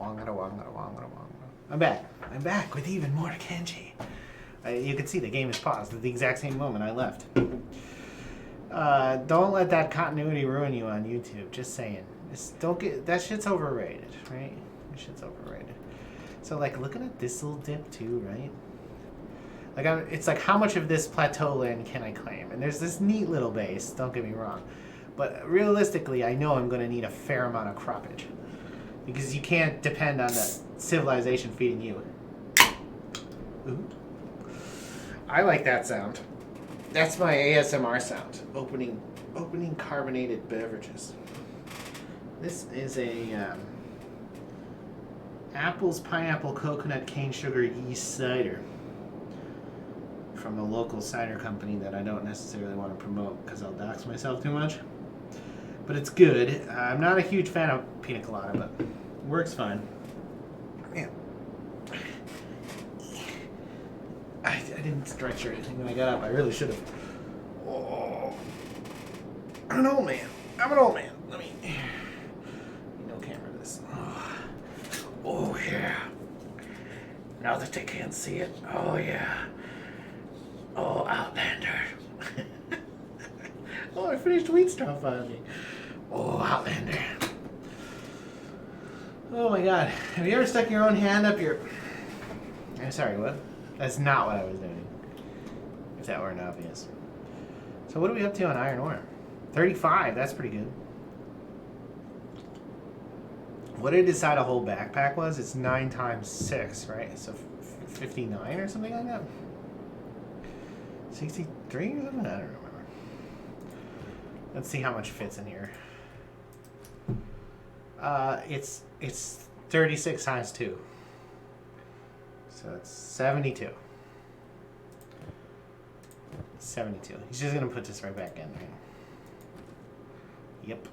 I'm back. I'm back with even more Kenshi. You can see the game is paused at the exact same moment I left. Don't let that continuity ruin you on YouTube. Just saying. Don't get that shit's overrated, right? That shit's overrated. So like, looking at this little dip too, right? Like, it's like, how much of this plateau land can I claim? And there's this neat little base. Don't get me wrong, but realistically, I know I'm going to need a fair amount of croppage because you can't depend on the civilization feeding you. Ooh. I like that sound. That's my ASMR sound. Opening carbonated beverages. This is a apples, pineapple, coconut, cane sugar, yeast cider from a local cider company that I don't necessarily want to promote because I'll dox myself too much. But it's good. I'm not a huge fan of pina colada, but it works fine. Man. I didn't stretch or anything when I got up. I really should have. Oh. I'm an old man. Let me no camera this. Oh yeah. Now that they can't see it. Oh yeah. Oh, Outlander. Oh, I finished wheat straw finally. Oh, Outlander. Oh my god. Have you ever stuck your own hand up your... I'm sorry, what? That's not what I was doing. If that weren't obvious. So what are we up to on iron ore? 35, that's pretty good. What did I decide a whole backpack was? It's 9 times 6, right? So 59 or something like that? 63 or something? I don't remember. Let's see how much fits in here. It's 36 times 2. So it's 72. 72. He's just going to put this right back in. Right? Yep.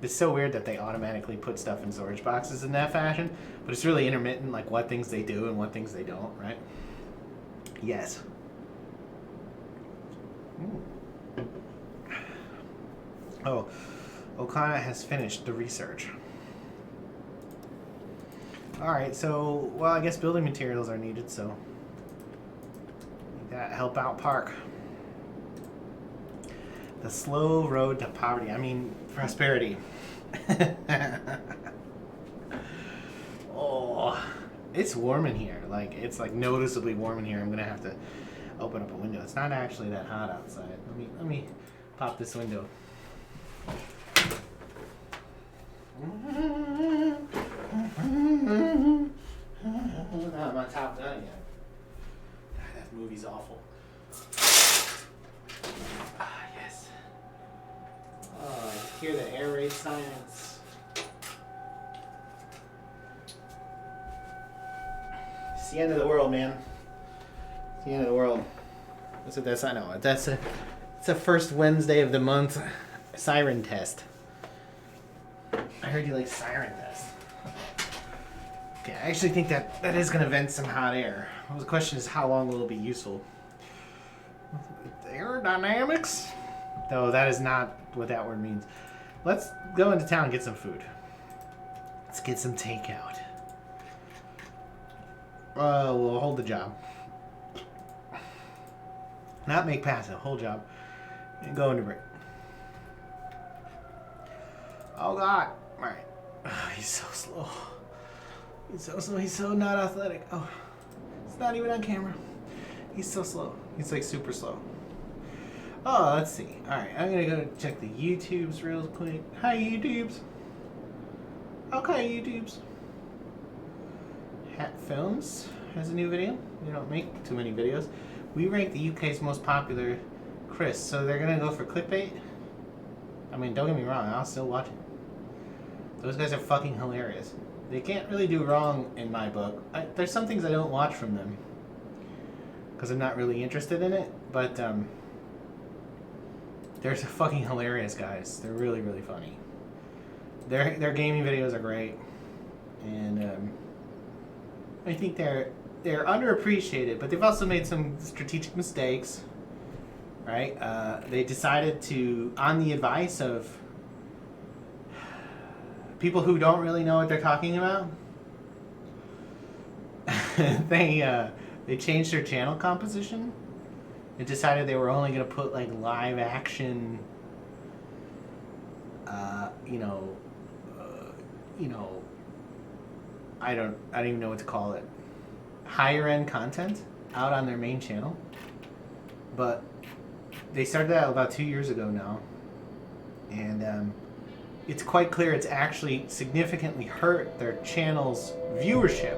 It's so weird that they automatically put stuff in storage boxes in that fashion, but it's really intermittent, like what things they do and what things they don't, right? Yes. Ooh. Oh, Okana has finished the research. Alright, so, well, I guess building materials are needed, so that help out Park. The slow road to poverty. I mean, prosperity. Oh, it's warm in here. Like, it's like noticeably warm in here. I'm gonna have to open up a window. It's not actually that hot outside. Let me pop this window. I'm not top done yet. God, that movie's awful. Ah, yes. Oh, I hear the air raid sirens. It's the end of the world, man. It's the end of the world. That's what that's. I know. It's a first Wednesday of the month siren test. I heard you like siren test. Okay, I actually think that is going to vent some hot air. Well, the question is, how long will it be useful? Aerodynamics? No, that is not what that word means. Let's go into town and get some food. Let's get some takeout. We'll hold the job. Not make passive, hold job. And go into break. Oh god. Alright. Oh, he's so slow. He's so slow. He's so not athletic. Oh. It's not even on camera. He's so slow. He's like super slow. Oh, let's see. Alright, I'm gonna go check the YouTubes real quick. Hi YouTubes. Okay, YouTubes. Hat Films has a new video. We don't make too many videos. We rank the UK's most popular Chris, so they're gonna go for clickbait. I mean, don't get me wrong, I'll still watch it. Those guys are fucking hilarious. They can't really do wrong in my book. There's some things I don't watch from them because I'm not really interested in it, but they're fucking hilarious guys. They're really, really funny. Their gaming videos are great, and I think they're underappreciated, but they've also made some strategic mistakes, right? They decided to, on the advice of people who don't really know what they're talking about, they changed their channel composition. It decided they were only gonna put like live action, you know, you know, I don't even know what to call it, higher end content out on their main channel. But they started that about 2 years ago now, and it's quite clear it's actually significantly hurt their channel's viewership.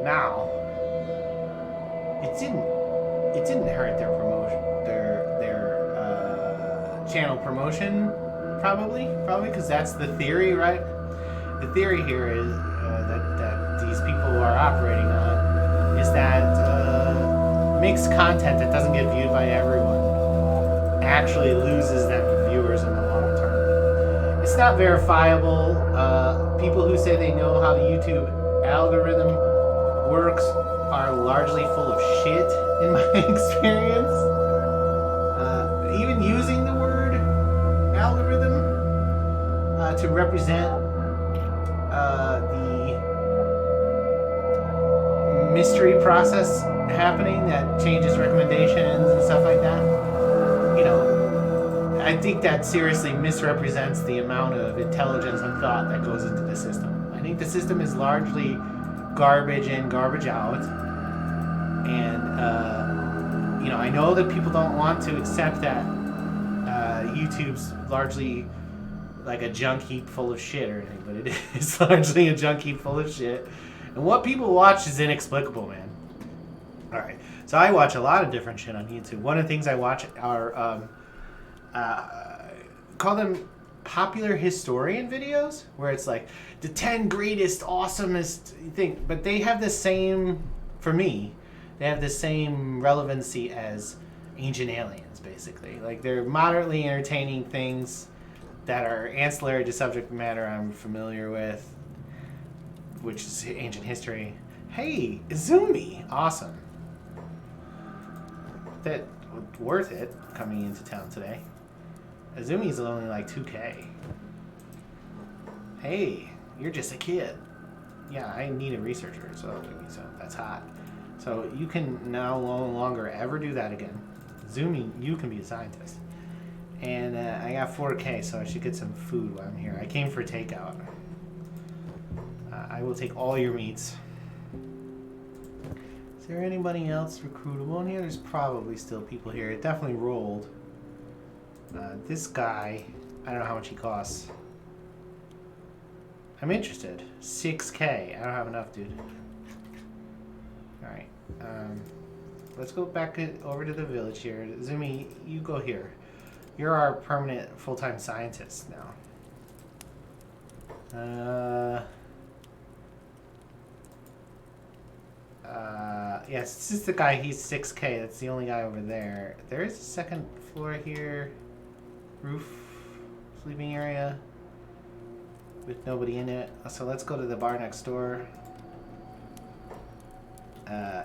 Now, it didn't hurt their promotion, their channel promotion, probably because that's the theory, right? The theory here is that these people are operating on is that mixed content that doesn't get viewed by everyone actually loses them viewers in the long term. It's not verifiable. People who say they know how the YouTube algorithm works are largely full of shit in my experience. Even using the word algorithm to represent the mystery process happening that changes recommendations and stuff like that, you know, I think that seriously misrepresents the amount of intelligence and thought that goes into the system. I think the system is largely garbage in, garbage out. And, you know, I know that people don't want to accept that YouTube's largely like a junk heap full of shit or anything, but it is largely a junk heap full of shit. And what people watch is inexplicable, man. All right. So I watch a lot of different shit on YouTube. One of the things I watch are, call them popular historian videos, where it's like the 10 greatest, awesomest thing. But they have the same, for me, they have the same relevancy as Ancient Aliens, basically. Like, they're moderately entertaining things that are ancillary to subject matter I'm familiar with, which is ancient history. Hey, Izumi! Awesome. That worth it coming into town today. Izumi's only like 2K. Hey, you're just a kid. Yeah, I need a researcher, so that's hot. So you can now no longer ever do that again. Izumi, you can be a scientist. And I got 4K, so I should get some food while I'm here. I came for takeout. I will take all your meats. Is there anybody else recruitable in here? There's probably still people here. It definitely rolled. This guy, I don't know how much he costs. I'm interested. 6K. I don't have enough, dude. Alright. Let's go back over to the village here. Zumi, you go here. You're our permanent full-time scientist now. Yes, this is the guy. He's 6K. That's the only guy over there. There is a second floor here. Roof. Sleeping area. With nobody in it. So let's go to the bar next door.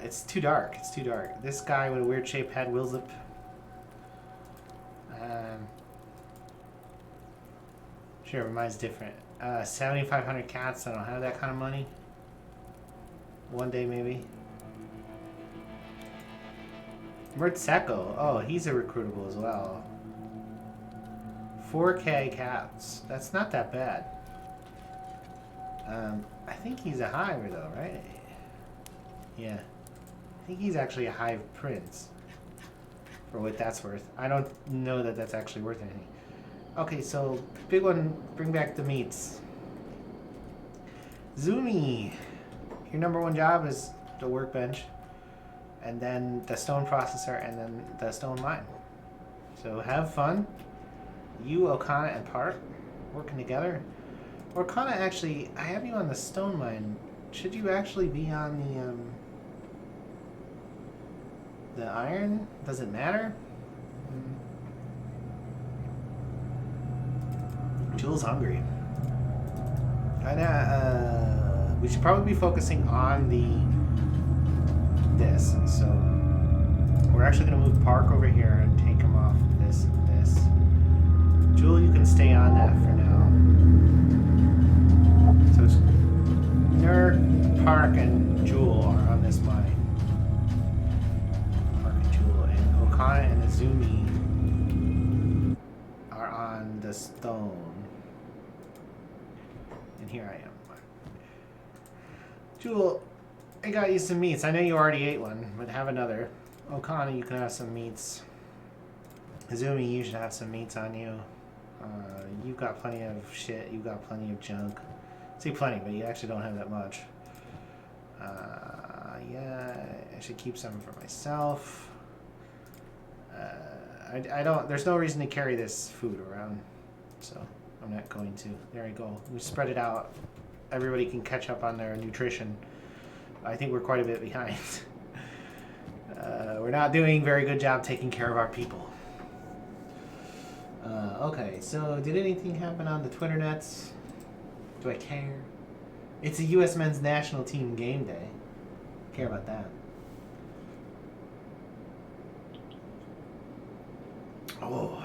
It's too dark. It's too dark. This guy with a weird shaped head, Willzip. Sure, mine's different. 7,500 cats. I don't have that kind of money. One day, maybe. Murtseko. Oh, he's a recruitable as well. 4K cats. That's not that bad. I think he's a hiver, though, right? Yeah. I think he's actually a hive prince. For what that's worth. I don't know that that's actually worth anything. Okay, so, big one, bring back the meats. Zumi! Your number one job is the workbench, and then the stone processor, and then the stone mine. So have fun. You, Okana, and Park working together. Okana, actually, I have you on the stone mine. Should you actually be on the iron? Does it matter? Jules hungry. We should probably be focusing on this. So we're actually going to move Park over here and take him off this. Jewel, you can stay on that for now. So it's Nerd, Park and Jewel are on this mine. Park and Jewel. And Okana and Azumi are on the stone. And here I am. Jewel, I got you some meats. I know you already ate one, but have another. Okana, you can have some meats. Azumi, you should have some meats on you. You've got plenty of shit. You've got plenty of junk. See, plenty, but you actually don't have that much. Yeah, I should keep some for myself. I don't. There's no reason to carry this food around, so I'm not going to. There we go. We spread it out. Everybody can catch up on their nutrition. I think we're quite a bit behind. We're not doing a very good job taking care of our people. Okay, so did anything happen on the Twitter nets? Do I care? It's a U.S. men's national team game day. Care about that. Oh.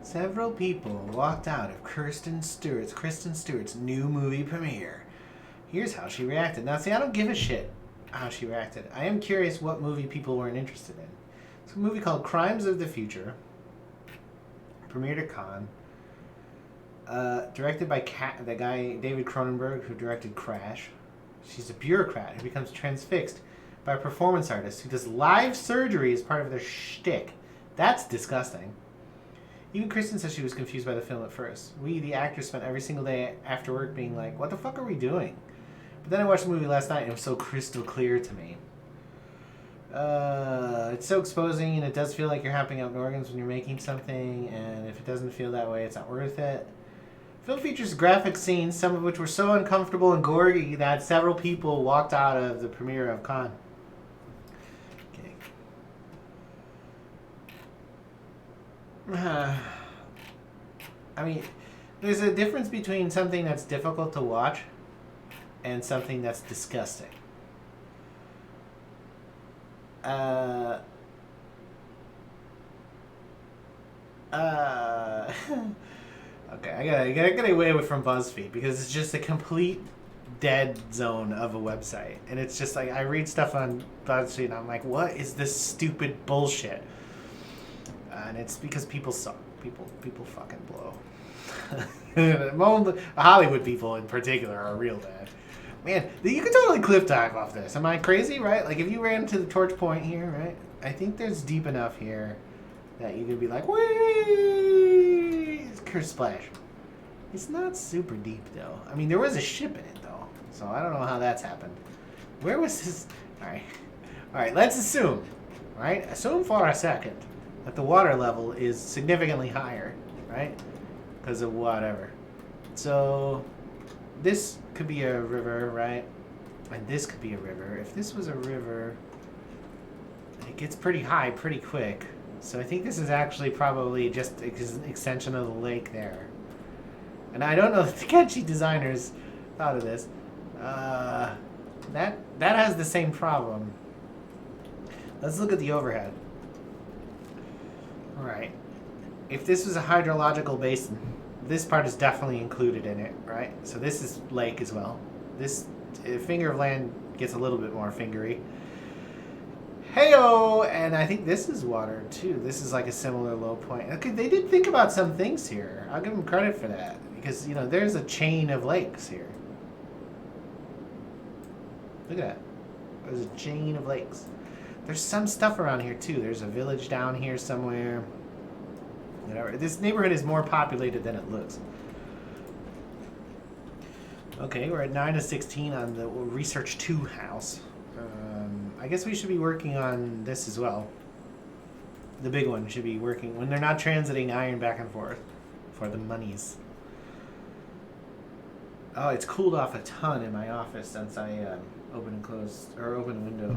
Several people walked out of Kristen Stewart's new movie premiere. Here's how she reacted. Now, see, I don't give a shit how she reacted. I am curious what movie people weren't interested in. It's a movie called Crimes of the Future. Premiered at Cannes. Directed by the guy David Cronenberg, who directed Crash. She's a bureaucrat who becomes transfixed by a performance artist who does live surgery as part of their shtick. That's disgusting. Even Kristen says she was confused by the film at first. We, the actors, spent every single day after work being like, what the fuck are we doing? But then I watched the movie last night and it was so crystal clear to me. It's so exposing and it does feel like you're hopping out in organs when you're making something, and if it doesn't feel that way, it's not worth it. The film features graphic scenes, some of which were so uncomfortable and gory that several people walked out of the premiere of Cannes. Okay. I mean, there's a difference between something that's difficult to watch and something that's disgusting. Okay, I gotta get away from BuzzFeed because it's just a complete dead zone of a website, and it's just like I read stuff on BuzzFeed and I'm like, what is this stupid bullshit? And it's because people suck. People fucking blow. Hollywood people in particular are real bad. Man, you could totally cliff dive off this. Am I crazy, right? Like, if you ran to the torch point here, right? I think there's deep enough here that you could be like, whee! Curse splash. It's not super deep, though. I mean, there was a ship in it, though. So I don't know how that's happened. Where was this? Alright, let's assume, right? Assume for a second that the water level is significantly higher, right? Because of whatever. So this could be a river, right? And this could be a river. If this was a river, it gets pretty high pretty quick. So I think this is actually probably just an extension of the lake there. And I don't know if the Kenshi designers thought of this. That has the same problem. Let's look at the overhead. Alright. If this was a hydrological basin, this part is definitely included in it, right? So this is lake as well. This finger of land gets a little bit more fingery. Heyo! And I think this is water too. This is like a similar low point. Okay, they did think about some things here. I'll give them credit for that. Because, you know, there's a chain of lakes here. Look at that. There's a chain of lakes. There's some stuff around here too. There's a village down here somewhere. Whatever. This neighborhood is more populated than it looks. Okay, we're at 9 to 16 on the Research 2 house. I guess we should be working on this as well. The big one should be working when they're not transiting iron back and forth for the monies. Oh, it's cooled off a ton in my office since I opened and closed, or opened a window.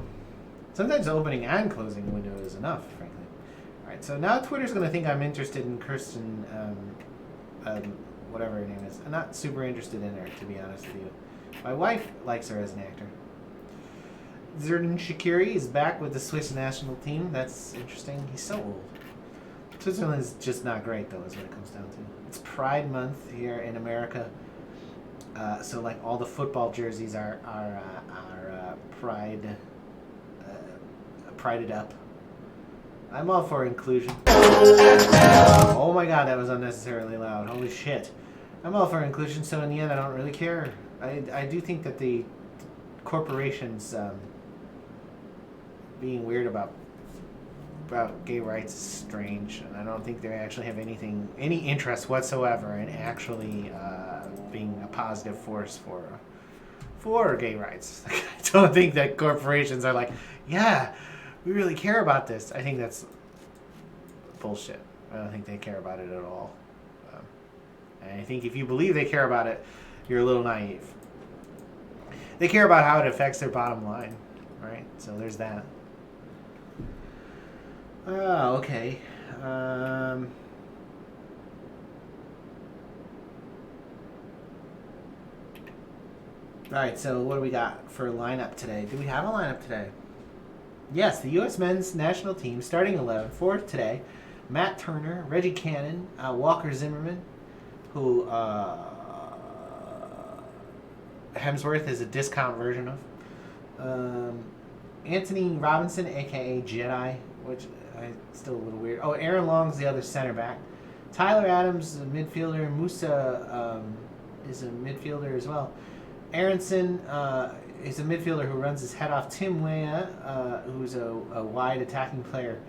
Sometimes opening and closing a window is enough, frankly. Alright, so now Twitter's going to think I'm interested in Kirsten, whatever her name is. I'm not super interested in her, to be honest with you. My wife likes her as an actor. Xherdan Shaqiri is back with the Swiss national team. That's interesting. He's so old. Switzerland's just not great, though, is what it comes down to. It's Pride Month here in America. So, like, all the football jerseys are prided up. I'm all for inclusion. Oh my god, that was unnecessarily loud. Holy shit. I'm all for inclusion, so in the end, I don't really care. I do think that the corporations being weird about gay rights is strange, and I don't think they actually have any interest whatsoever in actually being a positive force for gay rights. I don't think that corporations are like, yeah, we really care about this. I think that's bullshit. I don't think they care about it at all. And I think if you believe they care about it, you're a little naive. They care about how it affects their bottom line, right? So there's that. Oh, okay. All right, so what do we got for a lineup today? Do we have a lineup today? Yes, the U.S. men's national team starting 11 for today. Matt Turner, Reggie Cannon, Walker Zimmerman, who Hemsworth is a discount version of. Anthony Robinson, a.k.a. Jedi, which I still a little weird. Oh, Aaron Long's the other center back. Tyler Adams, a midfielder. Musa is a midfielder as well. Aronson is a midfielder who runs his head off. Tim Weah, who's a wide attacking player.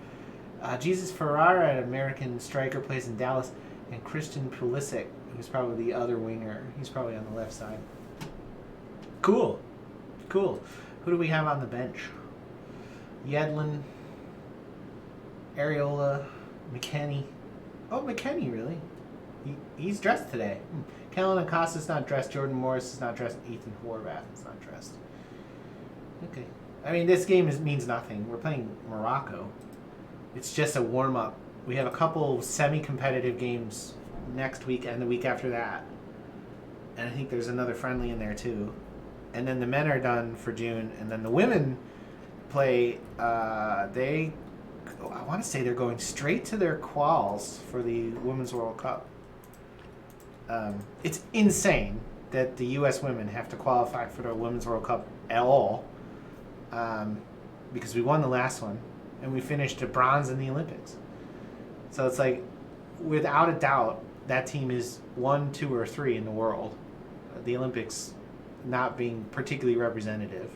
Jesus Ferrara, an American striker, plays in Dallas. And Christian Pulisic, who's probably the other winger. He's probably on the left side. Cool. Who do we have on the bench? Yedlin, Areola, McKennie. Oh, McKennie, really? He's dressed today. Kellen Acosta's not dressed. Jordan Morris is not dressed. Ethan Horvath is not dressed. Okay. I mean, this game means nothing. We're playing Morocco. It's just a warm-up. We have a couple semi-competitive games next week and the week after that. And I think there's another friendly in there, too. And then the men are done for June. And then the women play... I want to say they're going straight to their quals for the Women's World Cup. It's insane that the U.S. women have to qualify for the Women's World Cup at all, because we won the last one and we finished a bronze in the Olympics. So it's like, without a doubt, that team is 1, 2, or 3 in the world. The Olympics not being particularly representative.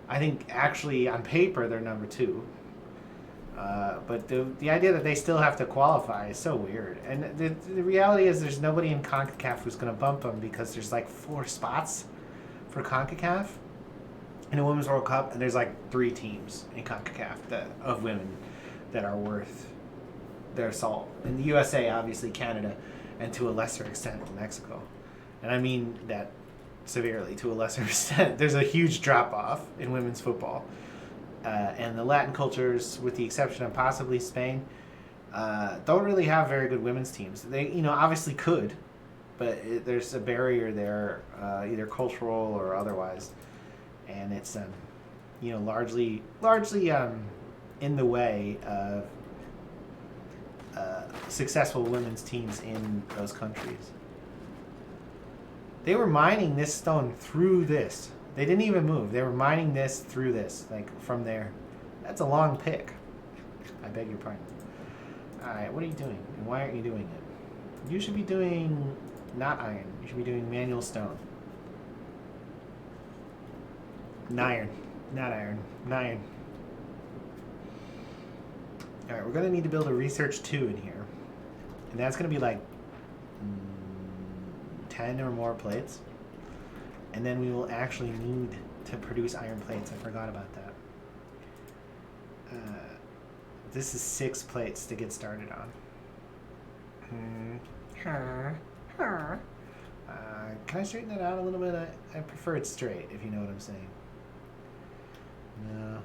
I think actually on paper they're number 2. But the idea that they still have to qualify is so weird. And the reality is there's nobody in CONCACAF who's going to bump them, because there's like 4 spots for CONCACAF in a Women's World Cup, and there's like 3 teams in CONCACAF of women that are worth their salt. In the USA, obviously Canada, and to a lesser extent Mexico. And I mean that severely, to a lesser extent. There's a huge drop-off in women's football. And the Latin cultures, with the exception of possibly Spain, don't really have very good women's teams. They, obviously could, but there's a barrier there, either cultural or otherwise, and it's, largely in the way of successful women's teams in those countries. They were mining this stone through this. They didn't even move. They were mining this through this, like from there. That's a long pick. I beg your pardon. Alright, what are you doing? And why aren't you doing it? You should be doing not iron. You should be doing manual stone. Iron. Not iron. Iron. Alright, we're going to need to build a research 2 in here. And that's going to be like 10 or more plates. And then we will actually need to produce iron plates. I forgot about that. This is 6 plates to get started on. Can I straighten that out a little bit? I prefer it straight, if you know what I'm saying. No,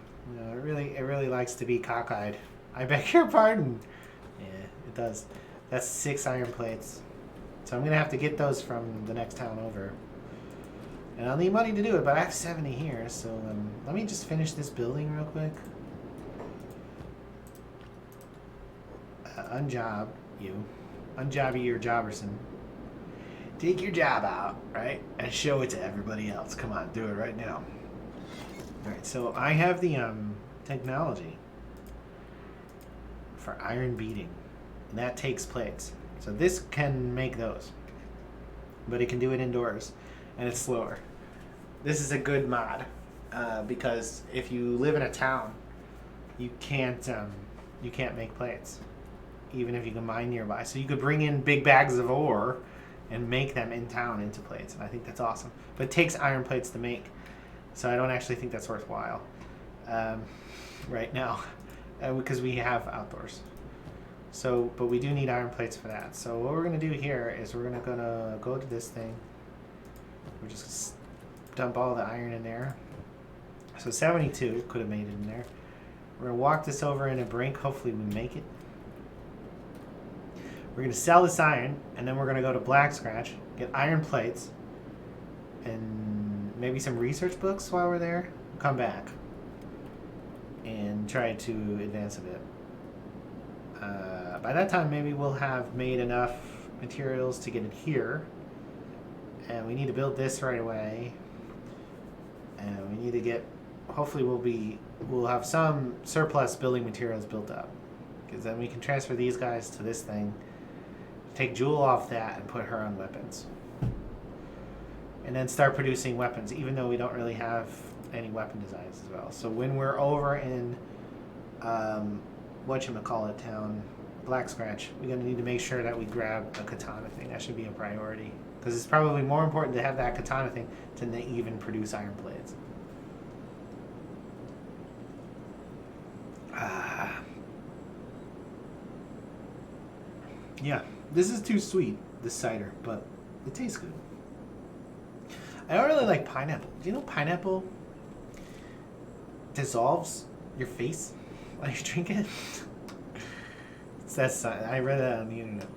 it really likes to be cockeyed. I beg your pardon. Yeah, it does. That's 6 iron plates. So I'm going to have to get those from the next town over. And I'll need money to do it, but I have 70 here, so let me just finish this building real quick. Unjob you. Unjobby your Jobberson. Take your job out, right? And show it to everybody else. Come on, do it right now. Alright, so I have the technology for iron beating. And that takes plates. So this can make those. But it can do it indoors. And it's slower. This is a good mod. Because if you live in a town, you can't make plates. Even if you can mine nearby. So you could bring in big bags of ore and make them in town into plates. And I think that's awesome. But it takes iron plates to make. So I don't actually think that's worthwhile right now. Because we have outdoors. So, but we do need iron plates for that. So what we're going to do here is we're gonna go to this thing. We're just going to dump all the iron in there. So 72 could have made it in there. We're going to walk this over in a brink. Hopefully we make it. We're going to sell this iron, and then we're going to go to Black Scratch, get iron plates, and maybe some research books while we're there. Come back and try to advance a bit. By that time, maybe we'll have made enough materials to get it here. And we need to build this right away. And we need to get, hopefully we'll have some surplus building materials built up. Because then we can transfer these guys to this thing. Take Jewel off that and put her on weapons. And then start producing weapons, even though we don't really have any weapon designs as well. So when we're over in, whatchamacallit town, Black Scratch, we're going to need to make sure that we grab a katana thing. That should be a priority. Because it's probably more important to have that katana thing than to even produce iron blades. Yeah, this is too sweet, this cider, but it tastes good. I don't really like pineapple. Do you know pineapple dissolves your face when you drink it? I read that on the internet.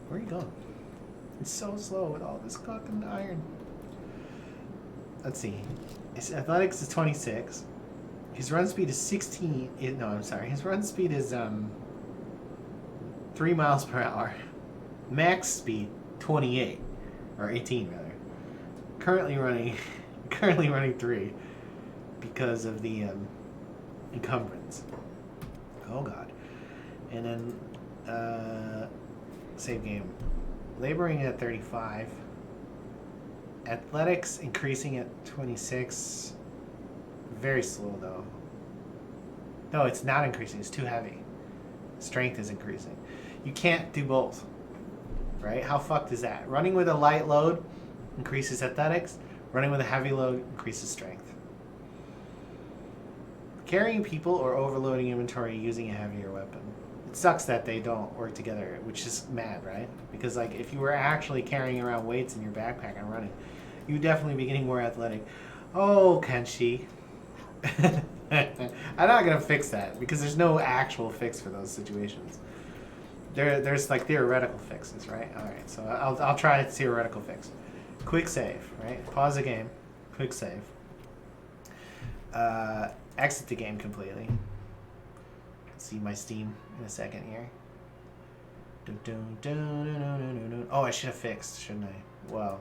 Where are you going? It's so slow with all this fucking iron. Let's see. His athletics is 26. His run speed is 16. No, I'm sorry. His run speed is 3 miles per hour. Max speed 28 or 18 rather. Currently running 3 because of the encumbrance. Oh god. And then save game. Laboring at 35. Athletics increasing at 26. Very slow though. No, it's not increasing. It's too heavy. Strength is increasing. You can't do both. Right? How fucked is that? Running with a light load increases athletics. Running with a heavy load increases strength. Carrying people or overloading inventory using a heavier weapon. It sucks that they don't work together, which is mad, right? Because like if you were actually carrying around weights in your backpack and running, you'd definitely be getting more athletic. Oh, Kenshi. I'm not gonna fix that because there's no actual fix for those situations. There's like theoretical fixes, right? All right, so I'll try a theoretical fix. Quick save, right? Pause the game. Quick save. Exit the game completely. See my Steam in a second here. Oh, I should have fixed, shouldn't I? Well,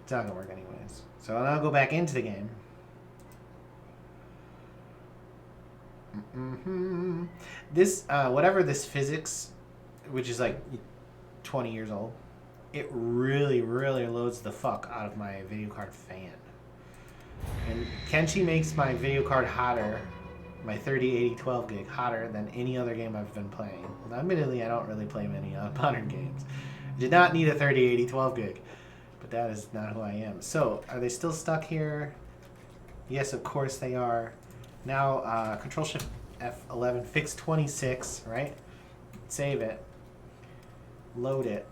it's not gonna work anyways. So I'll go back into the game. This, whatever this physics, which is like 20 years old, it really, really loads the fuck out of my video card fan. And Kenshi makes my video card hotter, my 3080 12 gig hotter than any other game I've been playing. Now, admittedly, I don't really play many modern games. I did not need a 3080 12 gig, but that is not who I am. So, are they still stuck here? Yes, of course they are. Now, Control Shift F11, fix 26, right? Save it. Load it.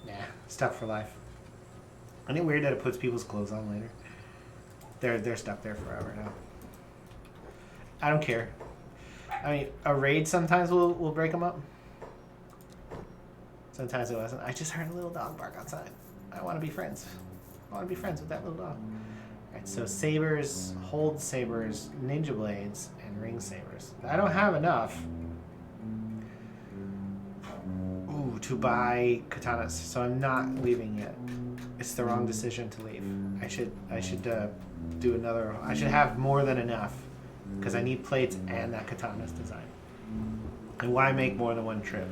Nah, stuck for life. Isn't it weird that it puts people's clothes on later? They're stuck there forever now. I don't care. I mean, a raid sometimes will break them up. Sometimes it wasn't. I just heard a little dog bark outside. I want to be friends. I want to be friends with that little dog. Alright, so sabers, hold sabers, ninja blades, and ring sabers. I don't have enough to buy katanas, so I'm not leaving yet. It's the wrong decision to leave. I should do another. I should have more than enough because I need plates and that katana's design. And why make more than one trip?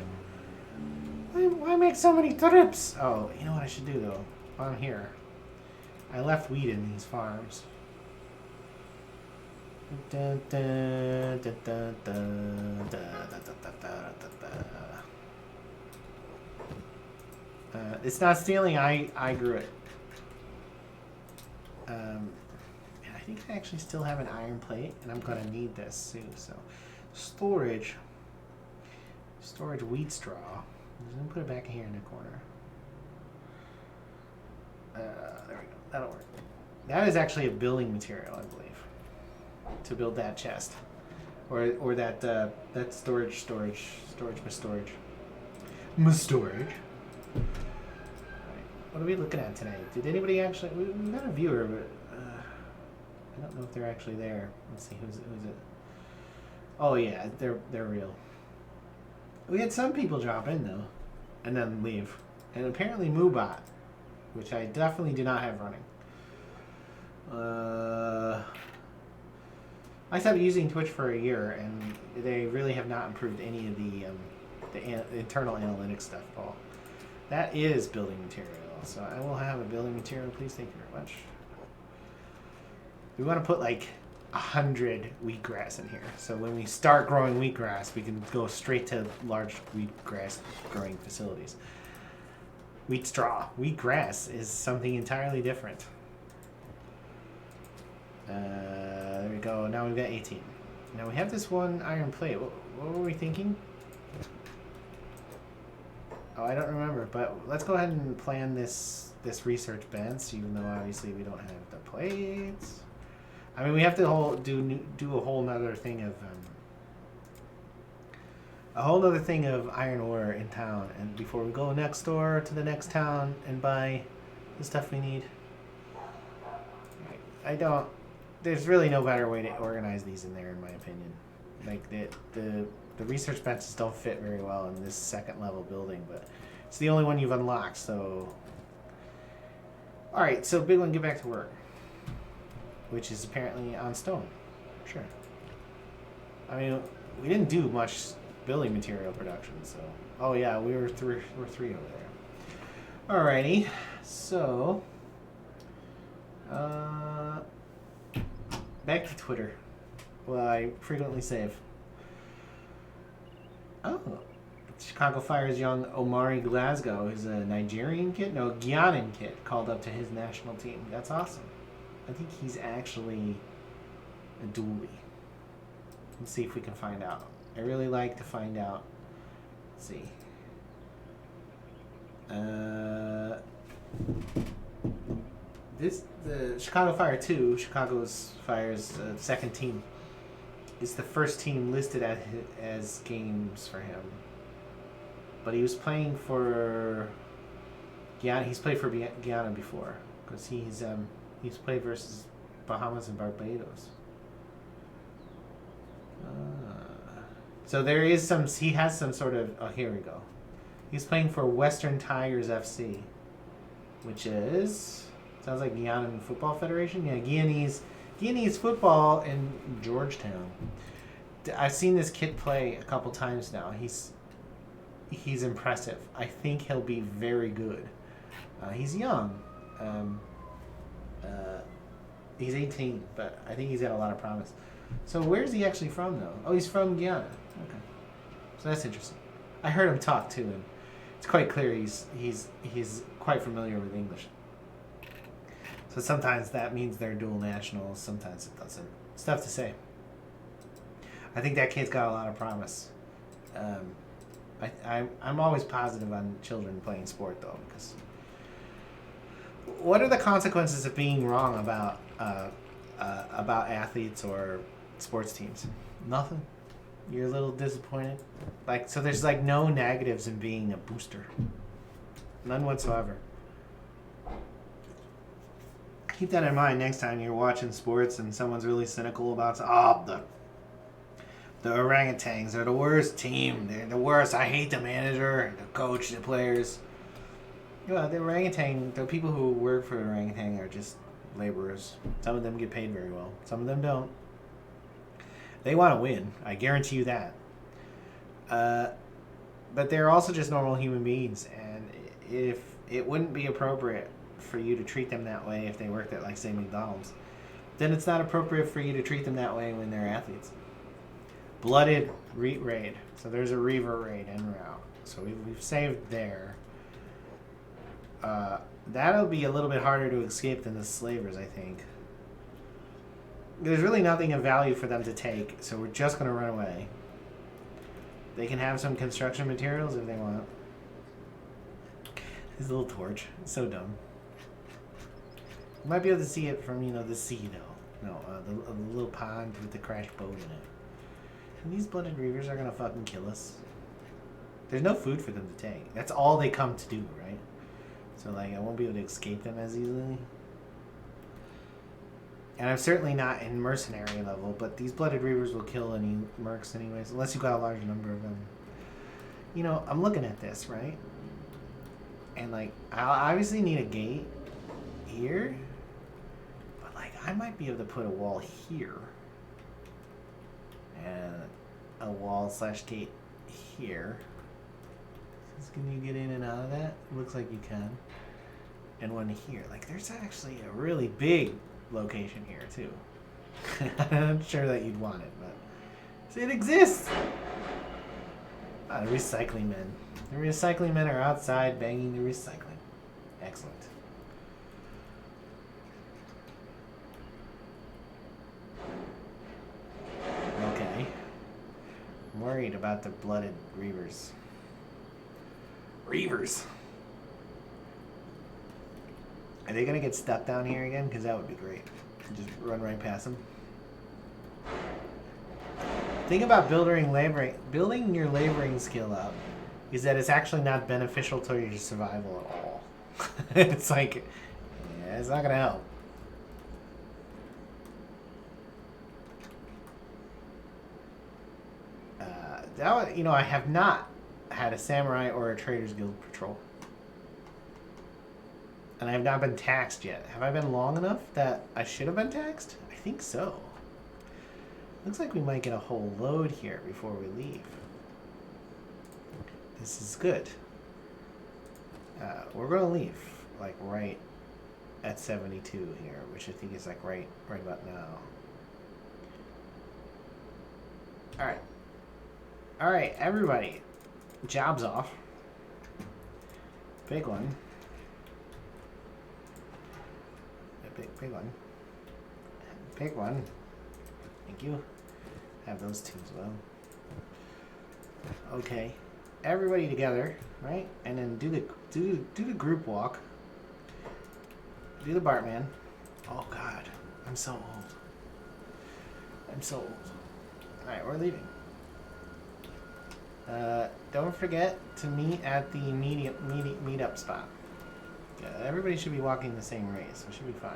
Why make so many trips? Oh, you know what I should do though? While I'm here, I left weed in these farms. It's not stealing. I grew it. And I think I actually still have an iron plate, and I'm gonna need this soon. So, storage wheat straw. I'm just gonna put it back here in the corner. There we go. That'll work. That is actually a building material, I believe, to build that chest, or that storage. My storage. What are we looking at today? Did anybody actually? We got a viewer, but I don't know if they're actually there. Let's see who's it. Oh yeah, they're real. We had some people drop in though, and then leave, and apparently Moobot, which I definitely do not have running. I stopped using Twitch for a year, and they really have not improved any of the internal analytics stuff at all. That is building material. So I will have a building material, please. Thank you very much. We want to put like 100 wheatgrass in here. So when we start growing wheatgrass, we can go straight to large wheatgrass growing facilities. Wheat straw. Wheatgrass is something entirely different. There we go. Now we've got 18. Now we have this one iron plate. What were we thinking? Oh, I don't remember, but let's go ahead and plan this research bench, even though obviously we don't have the plates. I mean, we have to do a whole nother thing of iron ore in town, and before we go next door to the next town and buy the stuff we need. There's really no better way to organize these in there, in my opinion. Like the research benches don't fit very well in this second level building, but it's the only one you've unlocked, so. Alright, so big one, get back to work. Which is apparently on stone. Sure. I mean, we didn't do much building material production, so. Oh yeah, we're three over there. Alrighty, so. Back to Twitter. Well, I frequently save. Oh, Chicago Fire's young Omari Glasgow, who's a Nigerian kid, no, Ghanaian kid, called up to his national team. That's awesome. I think he's actually a dually. Let's see if we can find out. I really like to find out. Let's see. The Chicago Fire 2, Chicago's Fire's second team, is the first team listed as games for him. But he was playing for Guyana. He's played for Guyana before because he's played versus Bahamas and Barbados. So there is some. He has some sort of. Oh, here we go. He's playing for Western Tigers FC, which is sounds like Guianan Football Federation. Yeah, Guyanese football in Georgetown. I've seen this kid play a couple times now. He's impressive. I think he'll be very good. He's young. He's 18, but I think he's got a lot of promise. So where's he actually from, though? Oh, he's from Guyana. Okay, so that's interesting. I heard him talk too, and it's quite clear he's quite familiar with English. So sometimes that means they're dual nationals. Sometimes it doesn't. It's tough to say. I think that kid's got a lot of promise. I'm always positive on children playing sport, though, because what are the consequences of being wrong about athletes or sports teams? Nothing. You're a little disappointed? Like, so there's like no negatives in being a booster. None whatsoever. Keep that in mind next time you're watching sports and someone's really cynical about, the orangutans are the worst team. They're the worst. I hate the manager, the coach, the players. Yeah, the orangutan, the people who work for the orangutan are just laborers. Some of them get paid very well. Some of them don't. They want to win. I guarantee you that. But they're also just normal human beings. And if it wouldn't be appropriate for you to treat them that way if they worked at, like, say, McDonald's, then it's not appropriate for you to treat them that way when they're athletes. Blooded raid. So there's a Reaver raid en route. So we've saved there. That'll be a little bit harder to escape than the slavers, I think. There's really nothing of value for them to take, so we're just going to run away. They can have some construction materials if they want. His little torch. It's so dumb. You might be able to see it from, the sea, though. No, the little pond with the crashed boat in it. And these blooded reavers are going to fucking kill us. There's no food for them to take. That's all they come to do, right? So, like, I won't be able to escape them as easily. And I'm certainly not in mercenary level, but these blooded reavers will kill any mercs anyways, unless you've got a large number of them. I'm looking at this, right? And, like, I'll obviously need a gate here. But, like, I might be able to put a wall here. And a wall/gate here. So can you get in and out of that? It looks like you can. And one here. Like, there's actually a really big location here, too. I'm not sure that you'd want it, but it exists! Ah, the recycling men. The recycling men are outside banging the recycling. Excellent. Okay. I'm worried about the blooded reavers. Reavers! Are they gonna get stuck down here again? Because that would be great. Just run right past them. Thing about building your laboring skill up is that it's actually not beneficial to your survival at all. It's like, yeah, it's not gonna help. I have not had a samurai or a traders guild patrol. And I have not been taxed yet. Have I been long enough that I should have been taxed? I think so. Looks like we might get a whole load here before we leave. This is good. We're going to leave, like, right at 72 here, which I think is, like, right about now. Alright. Alright, everybody. Job's off. Big one. Big one. Big one. Thank you. Have those two as well. Okay. Everybody together, right? And then do the group walk. Do the Bartman. Oh god. I'm so old. I'm so old. Alright, we're leaving. Don't forget to meet at the meet-up spot. Yeah, everybody should be walking the same race, so it should be fine.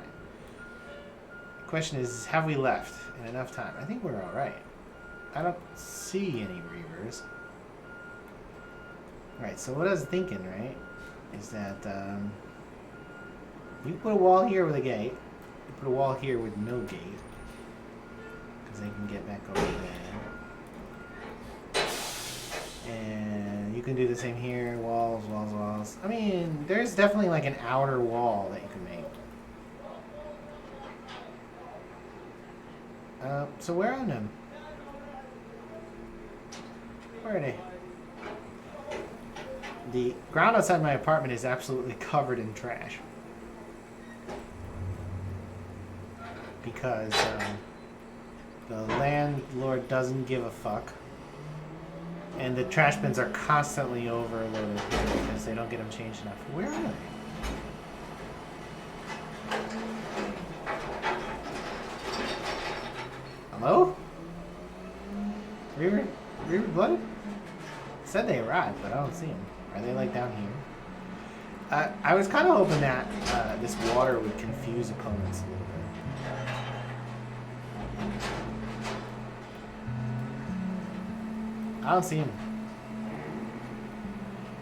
The question is, have we left in enough time? I think we're alright. I don't see any reavers. Right, so what I was thinking, right, is that you put a wall here with a gate. You put a wall here with no gate. Because they can get back over there. And you can do the same here. Walls, walls, walls. I mean, there's definitely like an outer wall that you can make. So where are them? Where are they? The ground outside my apartment is absolutely covered in trash. Because the landlord doesn't give a fuck. And the trash bins are constantly overloaded because they don't get them changed enough. Where are they? Hello? Reaver? Reaver blooded? Said they arrived, but I don't see them. Are they like down here? I was kind of hoping that this water would confuse opponents a little bit. I don't see him.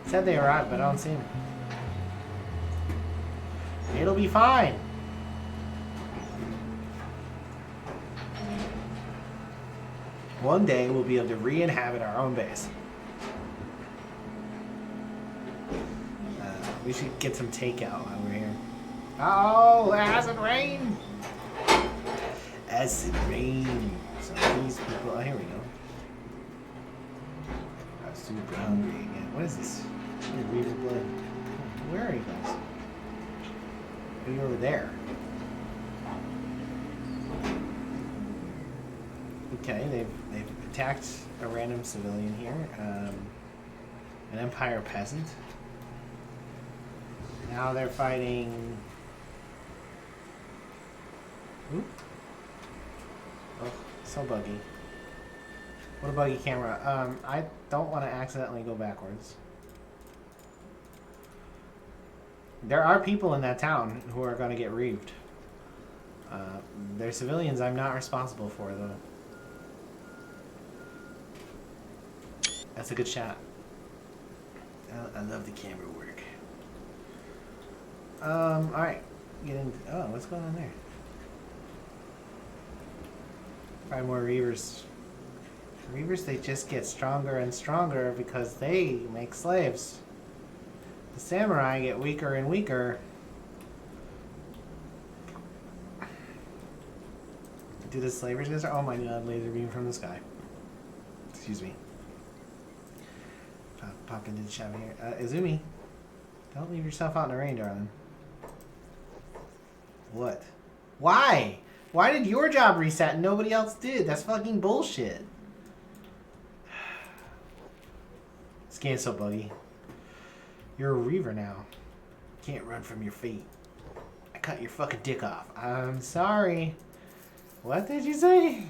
Said they arrived, but I don't see him. It'll be fine. One day we'll be able to re-inhabit our own base. We should get some takeout while we're here. Oh, acid rain! Acid rain. So these people. Oh, here we go. I'm super hungry again. What is this? Reaver blood. Where are you guys? Are you over there? Okay, they've attacked a random civilian here. An Empire peasant. Now they're fighting. Oop. Oh, so buggy. What a buggy camera. I don't want to accidentally go backwards. There are people in that town who are going to get reaved. They're civilians I'm not responsible for, though. That's a good shot. I love the camera work. Alright. Get into. Oh, what's going on there? 5 more Reavers. Reavers, they just get stronger and stronger because they make slaves. The samurai get weaker and weaker. Do the slavers get? Oh my god, laser beam from the sky. Excuse me. Pop into the shop here. Izumi, don't leave yourself out in the rain, darling. What? Why? Why did your job reset and nobody else did? That's fucking bullshit. This game's so buggy. You're a Reaver now. Can't run from your fate. I cut your fucking dick off. I'm sorry. What did you say?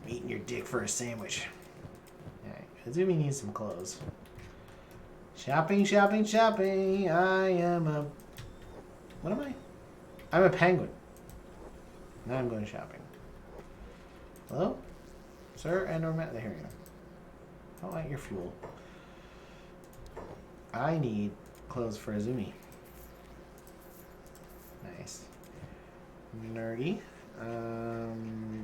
I'm eating your dick for a sandwich. Alright, Izumi needs some clothes. Shopping, shopping, shopping. I am a... What am I? I'm a penguin. Now I'm going shopping. Hello? Sir and or Matt. There we go. I don't want your fuel. I need clothes for Izumi. Nice. Nerdy.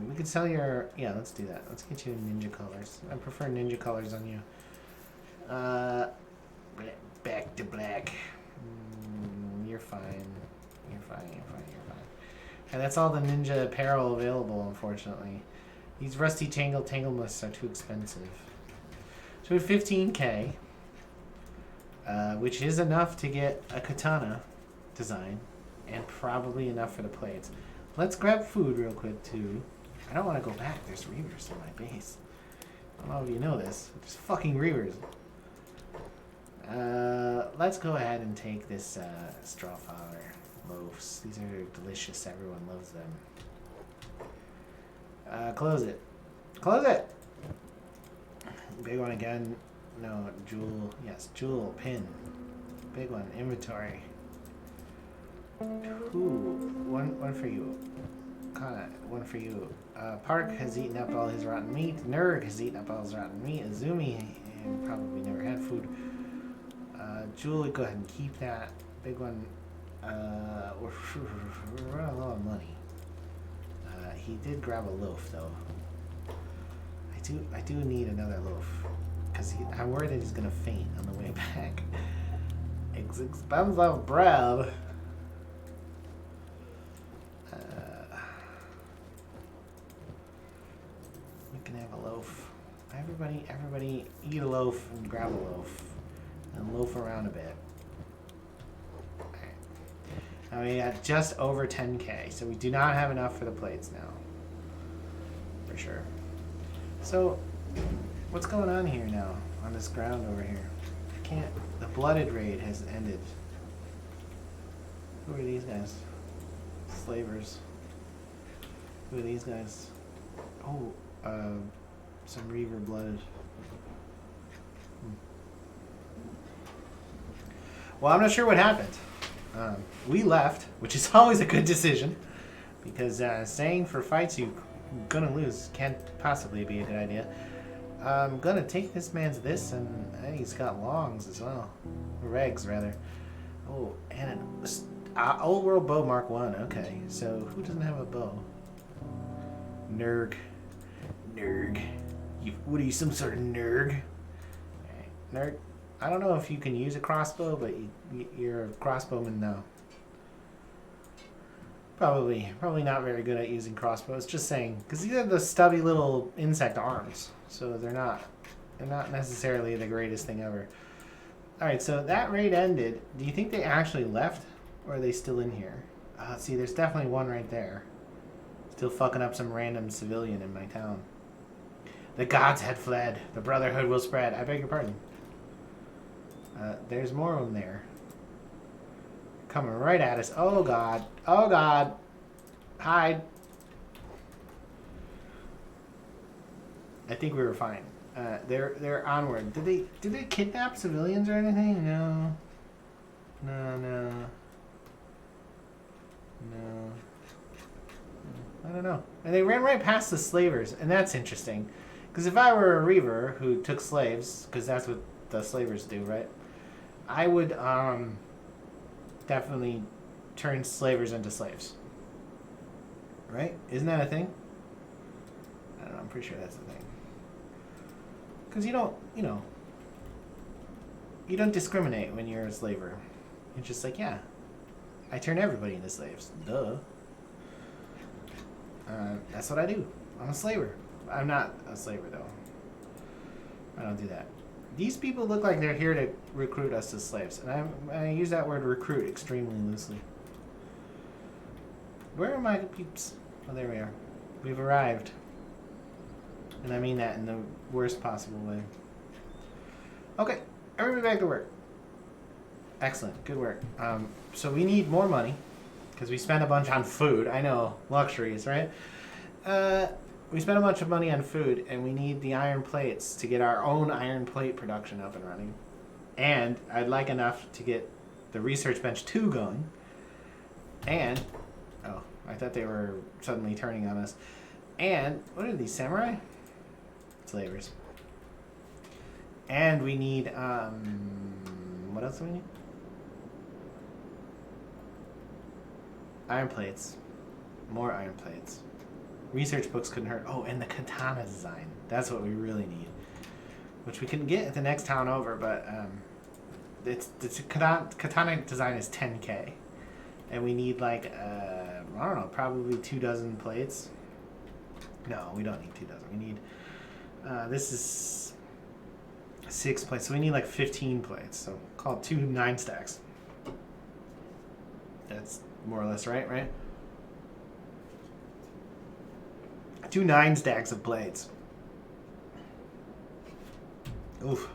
We could sell your... Yeah, let's do that. Let's get you ninja colors. I prefer ninja colors on you. Back to black. You're fine. You're fine, you're fine, you're fine. And that's all the ninja apparel available, unfortunately. These rusty tanglemusts are too expensive. So at 15k, which is enough to get a katana design, and probably enough for the plates. Let's grab food real quick, too. I don't want to go back. There's Reavers in my base. I don't know if you know this. There's fucking Reavers. Let's go ahead and take this straw flour loaves. These are delicious. Everyone loves them. Close it. Close it! Big one again. No, jewel. Yes, jewel. Pin. Big one. Inventory. Ooh, one for you. Kana, one for you. Park has eaten up all his rotten meat. Nerg has eaten up all his rotten meat. Izumi probably never had food. Jewel, go ahead and keep that. Big one. We're running low on money. He did grab a loaf though. I do need another loaf because I'm worried that he's gonna faint on the way back. It's expensive bread. We can have a loaf. Everybody eat a loaf and grab a loaf and loaf around a bit. Now we got just over 10k, so we do not have enough for the plates now. For sure. So, what's going on here now, on this ground over here? I can't... The blooded raid has ended. Who are these guys? Slavers. Who are these guys? Oh, Some Reaver blooded. Well, I'm not sure what happened. We left, which is always a good decision, because staying for fights you're gonna lose can't possibly be a good idea. I'm gonna take this man's this, and he's got longs as well. Regs, rather. Oh, and an old world bow Mark 1. Okay, so who doesn't have a bow? Nerg. What are you, some sort of nerg? Okay. Nerg. I don't know if you can use a crossbow, but you're a crossbowman now. Probably not very good at using crossbows. Just saying, because these are the stubby little insect arms, so they're not necessarily the greatest thing ever. All right, so that raid ended. Do you think they actually left, or are they still in here? See, there's definitely one right there. Still fucking up some random civilian in my town. The gods had fled. The brotherhood will spread. I beg your pardon. There's more of them there. Coming right at us. Oh god. Oh god. Hide. I think we were fine. They're onward. Did they kidnap civilians or anything? No. I don't know. And they ran right past the slavers, and that's interesting. Because if I were a Reaver who took slaves, because that's what the slavers do, right? I would definitely turn slavers into slaves. Right? Isn't that a thing? I don't know. I'm pretty sure that's the thing. Because you don't discriminate when you're a slaver. You're just like, yeah, I turn everybody into slaves. Duh. That's what I do. I'm a slaver. I'm not a slaver, though. I don't do that. These people look like they're here to recruit us as slaves. And I use that word recruit extremely loosely. Where are my peeps? Oh, there we are. We've arrived. And I mean that in the worst possible way. Okay, everybody back to work. Excellent, good work. So we need more money, because we spent a bunch on food. I know, luxuries, right? We spent a bunch of money on food, and we need the iron plates to get our own iron plate production up and running. And I'd like enough to get the Research Bench 2 going. And, oh, I thought they were suddenly turning on us. And, what are these, samurai? Slavers. And we need, what else do we need? Iron plates. More iron plates. Research books couldn't hurt. Oh, and the katana design. That's what we really need. Which we can get at the next town over, but katana design is 10K. And we need like, I don't know, probably 24 plates. No, we don't need 24. We need, this is 6 plates. So we need like 15 plates. So call it 2 9 stacks. That's more or less right? 2 9 stacks of plates. Oof.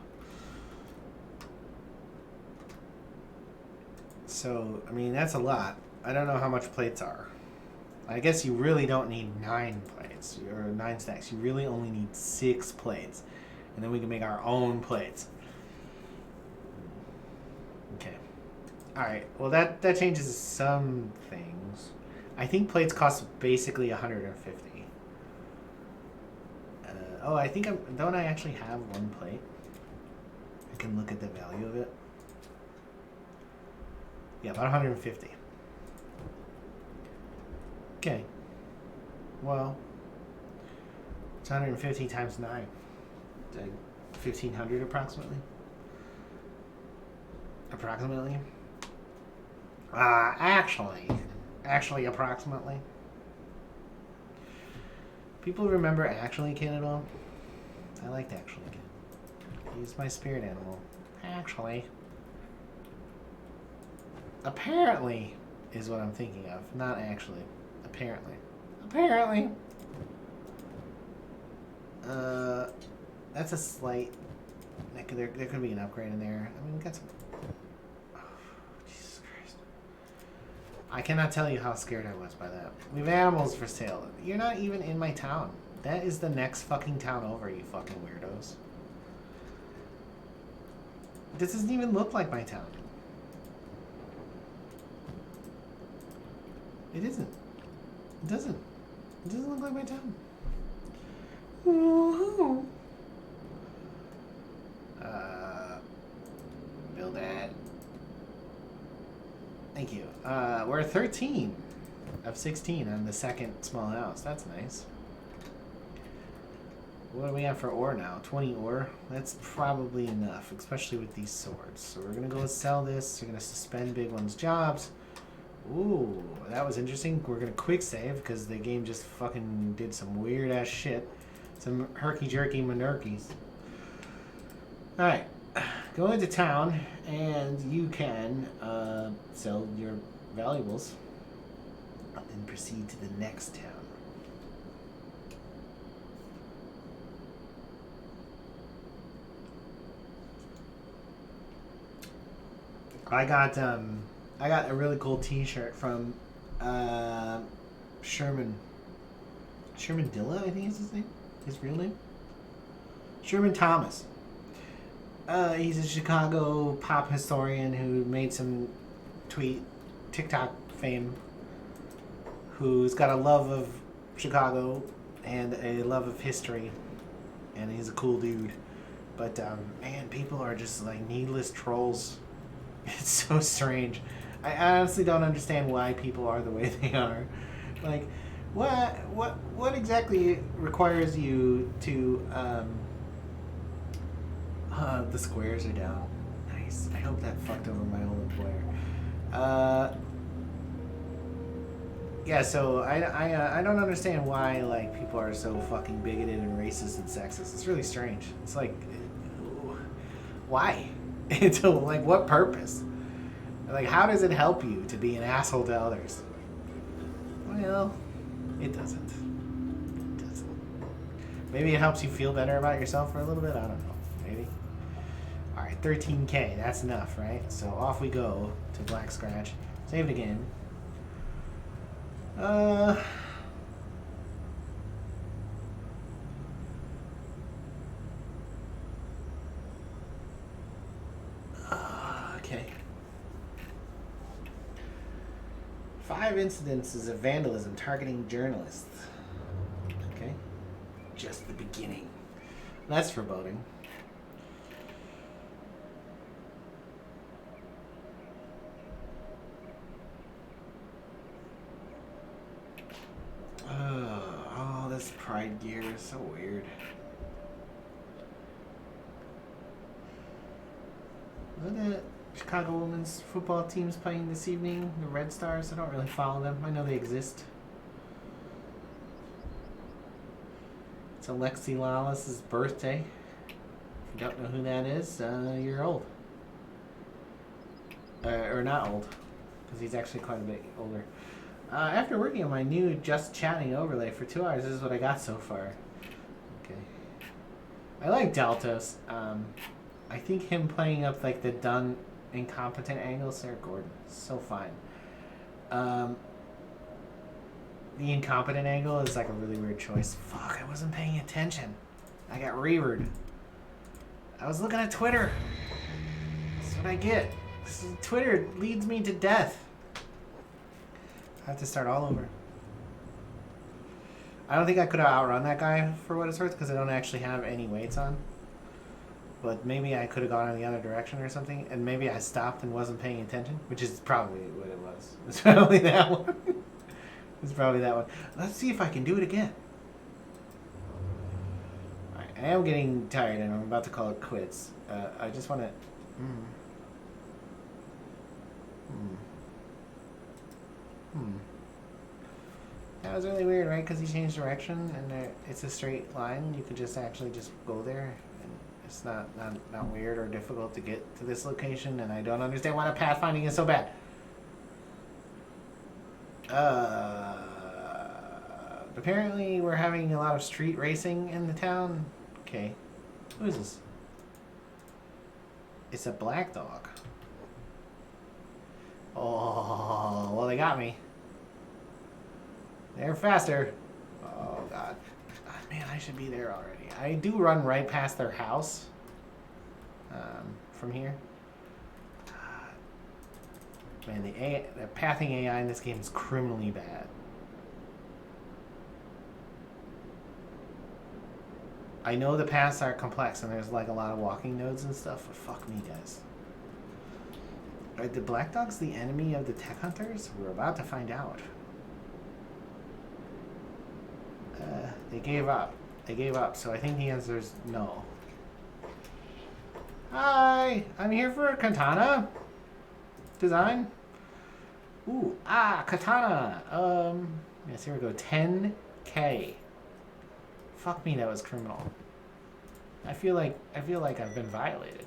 So, I mean, that's a lot. I don't know how much plates are. I guess you really don't need 9 plates, or 9 stacks. You really only need 6 plates. And then we can make our own plates. Okay. Alright, well that changes some things. I think plates cost basically 150. Oh, I think don't I actually have 1 plate? I can look at the value of it. Yeah, about 150. Okay. Well, it's 150 times 9. 1,500 approximately. Approximately. Actually approximately. People remember Actually Kid at all? I liked Actually Kid. He's my spirit animal. Actually. Apparently is what I'm thinking of. Not actually. Apparently. Apparently. That's a slight... There could be an upgrade in there. I mean, we got some... Oh, Jesus Christ. I cannot tell you how scared I was by that. We have animals for sale. You're not even in my town. That is the next fucking town over, you fucking weirdos. This doesn't even look like my town. It isn't. It doesn't. It doesn't look like my town. Woohoo! Build that. Thank you. We're 13 of 16 on the second small house. That's nice. What do we have for ore now? 20 ore? That's probably enough, especially with these swords. So we're going to go sell this. We're going to suspend Big One's jobs. Ooh, that was interesting. We're going to quick save because the game just fucking did some weird ass shit. Some herky-jerky monarchies. Alright. Go into town and you can sell your valuables and proceed to the next town. I got a really cool T-shirt from Sherman Dilla, I think is his name, his real name. Sherman Thomas. He's a Chicago pop historian who made some TikTok fame. Who's got a love of Chicago and a love of history, and he's a cool dude. But man, people are just like needless trolls. It's so strange. I honestly don't understand why people are the way they are. Like, what exactly requires you to the squares are down. Nice. I hope that fucked over my old employer. Yeah, so I don't understand why like people are so fucking bigoted and racist and sexist. It's really strange. It's like, why? To like what purpose? Like, how does it help you to be an asshole to others? Well, it doesn't. It doesn't. Maybe it helps you feel better about yourself for a little bit. I don't know. Maybe. All right, 13K. That's enough, right? So off we go to Black Scratch. Save it again. Okay. 5 incidences of vandalism targeting journalists. Okay. Just the beginning. That's foreboding. Oh, this pride gear is so weird. Isn't it Chicago women's football team's playing this evening? The Red Stars? I don't really follow them. I know they exist. It's Alexi Lawless's birthday. If you don't know who that is, you're old. Or not old, because he's actually quite a bit older. After working on my new Just Chatting overlay for 2 hours, this is what I got so far. Okay. I like Deltas. I think him playing up like the done incompetent angle, Sarah Gordon, so fine. The incompetent angle is like a really weird choice. Fuck, I wasn't paying attention. I got revered. I was looking at Twitter. That's what I get. Twitter leads me to death. I have to start all over. I don't think I could have outrun that guy for what it's worth because I don't actually have any weights on. But maybe I could have gone in the other direction or something, and maybe I stopped and wasn't paying attention, which is probably what it was. It's probably that one. It's probably that one. Let's see if I can do it again. Alright, I am getting tired and I'm about to call it quits. I just want to... That was really weird, right? Because he changed direction and it's a straight line. You could just actually just go there. And it's not weird or difficult to get to this location. And I don't understand why the pathfinding is so bad. Apparently we're having a lot of street racing in the town. Okay. Who is this? It's a black dog. Oh, well, they got me. They're faster. Oh, God. Man, I should be there already. I do run right past their house from here. Man, the pathing AI in this game is criminally bad. I know the paths are complex and there's like a lot of walking nodes and stuff, but fuck me, guys. Are the black dogs the enemy of the tech hunters? We're about to find out. They gave up. They gave up, so I think the answer is no. Hi, I'm here for a katana design. Ooh, katana. Yes, here we go. 10K. Fuck me, that was criminal. I feel like I've been violated.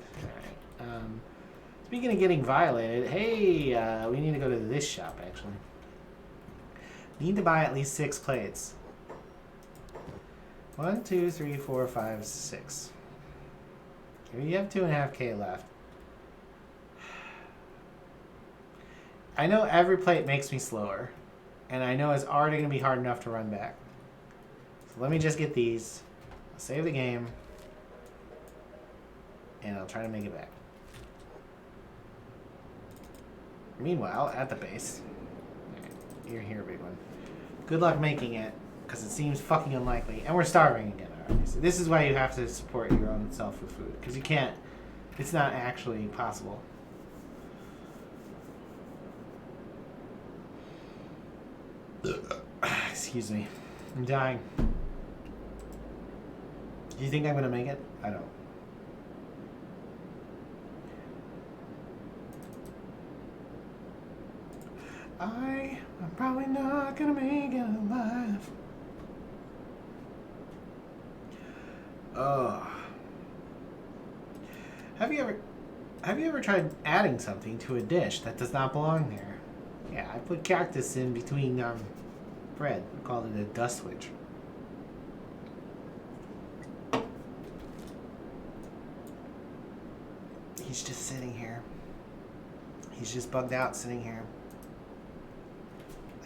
All right. Speaking of getting violated, hey, we need to go to this shop actually. Need to buy at least 6 plates. 1, 2, 3, 4, 5, 6. Here you have 2.5K left. I know every plate makes me slower, and I know it's already gonna be hard enough to run back. So let me just get these. I'll save the game, and I'll try to make it back. Meanwhile, at the base, right, you're here, big one. Good luck making it, because it seems fucking unlikely, and we're starving again. Already. So this is why you have to support your own self with food, because you can't. It's not actually possible. Excuse me, I'm dying. Do you think I'm gonna make it? I don't. I'm probably not gonna make it alive. Have you ever tried adding something to a dish that does not belong there? Yeah, I put cactus in between bread. I called it a dust witch. He's just sitting here. He's just bugged out sitting here.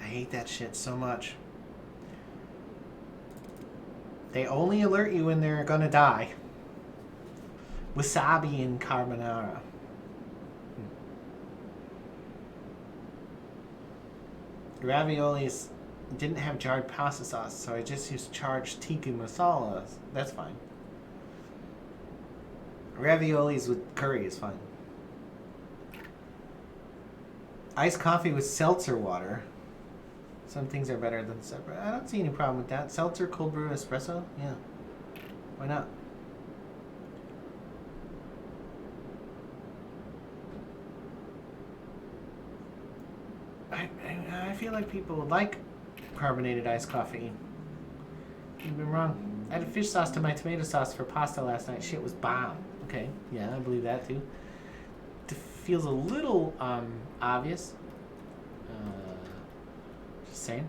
I hate that shit so much. They only alert you when they're gonna die. Wasabi and carbonara. Raviolis didn't have jarred pasta sauce, so I just used charged tikka masala. That's fine. Raviolis with curry is fine. Iced coffee with seltzer water. Some things are better than separate. I don't see any problem with that. Seltzer, cold brew, espresso? Yeah. Why not? I feel like people like carbonated iced coffee. You've been wrong. I added fish sauce to my tomato sauce for pasta last night. Shit was bomb. Okay, yeah, I believe that too. It feels a little obvious. Just saying.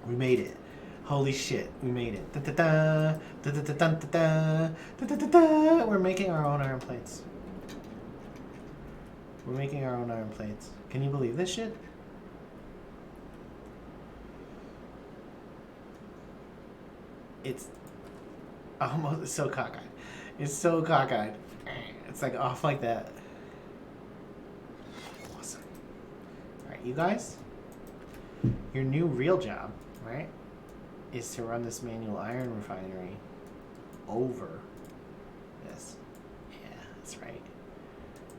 We made it. Holy shit, we made it. Da-da-da, da-da-da-da-da-da, da-da-da-da. We're making our own iron plates. We're making our own iron plates. Can you believe this shit? It's almost so cockeyed. It's so cockeyed. It's like off like that. Awesome. Alright, you guys. Your new real job, right, is to run this manual iron refinery over this. Yeah, that's right.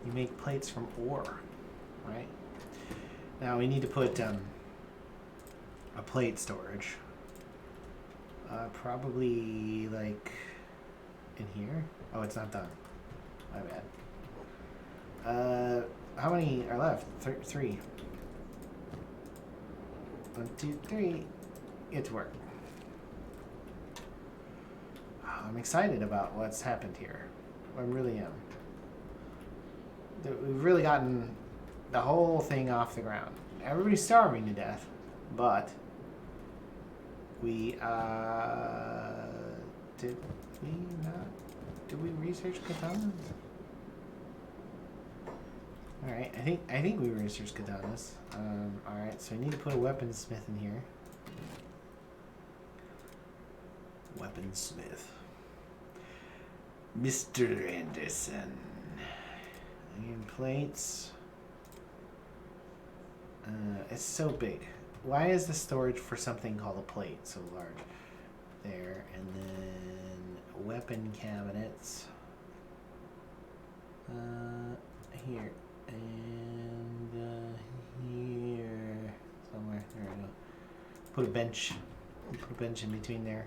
You make plates from ore, right? Now we need to put a plate storage. Probably like in here. Oh, it's not done. My bad. How many are left? 3. 1, 2, 3. Get to work. I'm excited about what's happened here. I really am. We've really gotten the whole thing off the ground. Everybody's starving to death, but we did we research katanas? Alright, I think we researched katanas. Alright, so we need to put a weaponsmith in here. Weaponsmith. Mr. Anderson. Iron plates. It's so big. Why is the storage for something called a plate so large? There, and then weapon cabinets. Here and here somewhere. There we go. Put a bench. Put a bench in between there,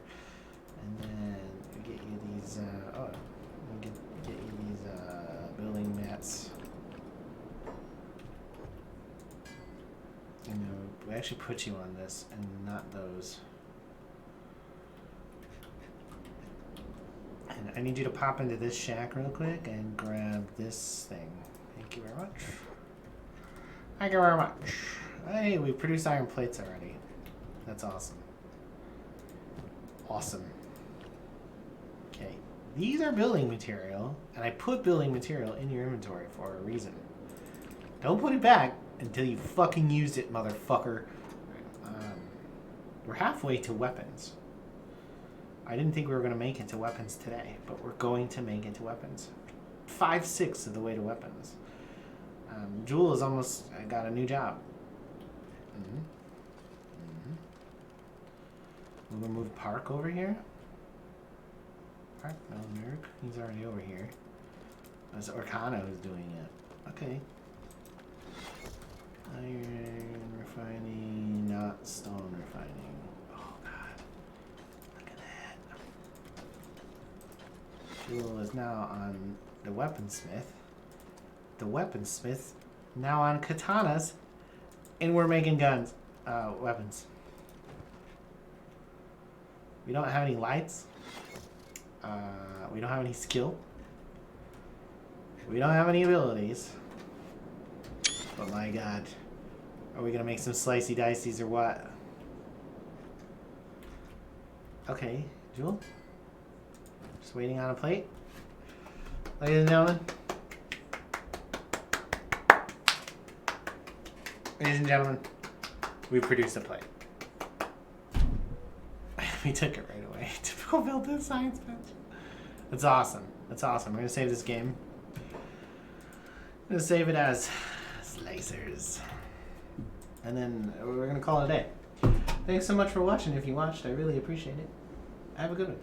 and then we get you these. We get you these building mats. You know, we actually put you on this and not those. And I need you to pop into this shack real quick and grab this thing. Thank you very much. Thank you very much. Hey, we produced iron plates already. That's awesome. Awesome. Okay. These are building material, and I put building material in your inventory for a reason. Don't put it back until you fucking used it, motherfucker. We're halfway to weapons. I didn't think we were going to make it to weapons today, but we're going to make it to weapons. 5/6 of the way to weapons. Jewel has almost got a new job. We're going to move Park over here. Park? No, Merrick. He's already over here. That's Orkano who's doing it. Okay. Iron refining, not stone refining. Oh, God. Look at that. Jewel is now on the weaponsmith. The weaponsmith now on katanas. And we're making guns. Weapons. We don't have any lights. We don't have any skill. We don't have any abilities. But my God. Are we going to make some slicey diceys or what? Okay, Jewel. Just waiting on a plate. Ladies and gentlemen. Ladies and gentlemen. We produced a plate. We took it right away to go build this science bench. That's awesome. That's awesome. We're going to save this game. I'm going to save it as slicers. And then we're going to call it a day. Thanks so much for watching. If you watched, I really appreciate it. Have a good one.